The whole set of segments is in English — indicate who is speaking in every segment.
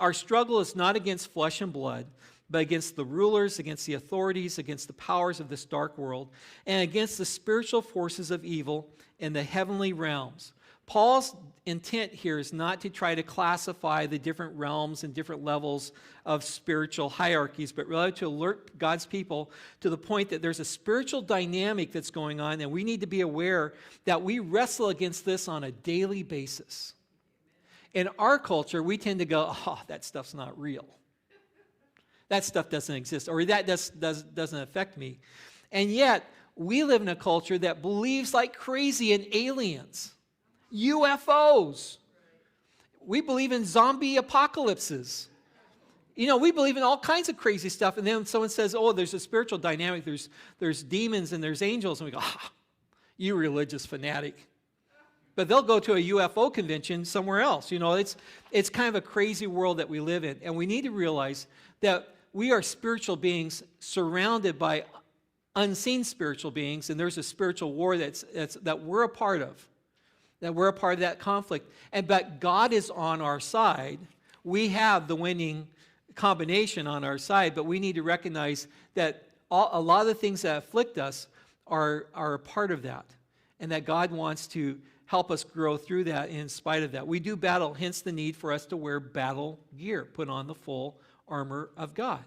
Speaker 1: Our struggle is not against flesh and blood, but against the rulers, against the authorities, against the powers of this dark world, and against the spiritual forces of evil in the heavenly realms. Paul's intent here is not to try to classify the different realms and different levels of spiritual hierarchies, but rather to alert God's people to the point that there's a spiritual dynamic that's going on, and we need to be aware that we wrestle against this on a daily basis. In our culture, we tend to go, oh, that stuff's not real. That stuff doesn't exist, or that doesn't affect me. And yet, we live in a culture that believes like crazy in aliens, UFOs. We believe in zombie apocalypses. You know, we believe in all kinds of crazy stuff. And then someone says, oh, there's a spiritual dynamic. There's demons and there's angels. And we go, you religious fanatic. But they'll go to a UFO convention somewhere else. You know, it's kind of a crazy world that we live in. And we need to realize that we are spiritual beings surrounded by unseen spiritual beings. And there's a spiritual war that we're a part of. That we're a part of that conflict. But God is on our side. We have the winning combination on our side, but we need to recognize that a lot of the things that afflict us are a part of that, and that God wants to help us grow through that in spite of that. We do battle, hence the need for us to wear battle gear, put on the full armor of God,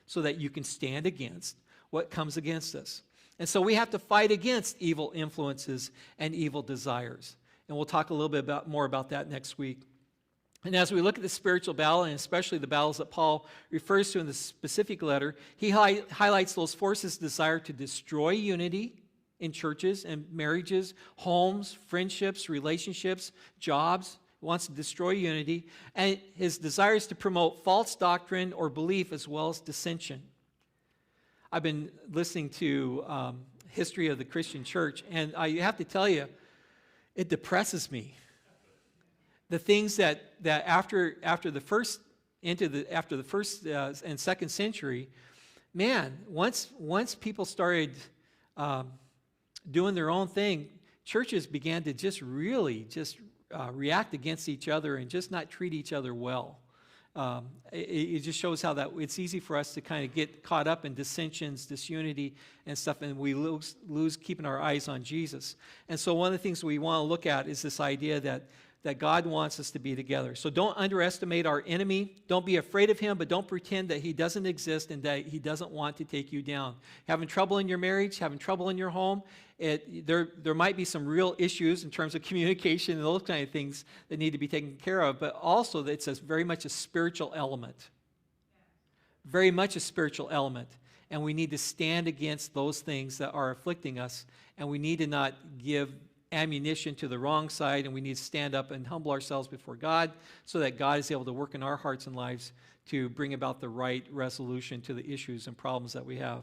Speaker 1: so that you can stand against what comes against us. And so we have to fight against evil influences and evil desires. And we'll talk a little bit more about that next week. And as we look at the spiritual battle, and especially the battles that Paul refers to in the specific letter, he highlights those forces' desire to destroy unity in churches and marriages, homes, friendships, relationships, jobs. He wants to destroy unity. And his desire is to promote false doctrine or belief as well as dissension. I've been listening to history of the Christian church, and I have to tell you, it depresses me. The things that after the first and second century, man, once people started doing their own thing, churches began to just react against each other and just not treat each other well. It just shows how that it's easy for us to kind of get caught up in dissensions, disunity, and stuff, and we lose keeping our eyes on Jesus. And so one of the things we want to look at is this idea that God wants us to be together. So don't underestimate our enemy. Don't be afraid of him, but don't pretend that he doesn't exist and that he doesn't want to take you down. Having trouble in your marriage, having trouble in your home, there might be some real issues in terms of communication and those kind of things that need to be taken care of, but also it's very much a spiritual element. Very much a spiritual element. And we need to stand against those things that are afflicting us, and we need to not give ammunition to the wrong side, and we need to stand up and humble ourselves before God so that God is able to work in our hearts and lives to bring about the right resolution to the issues and problems that we have.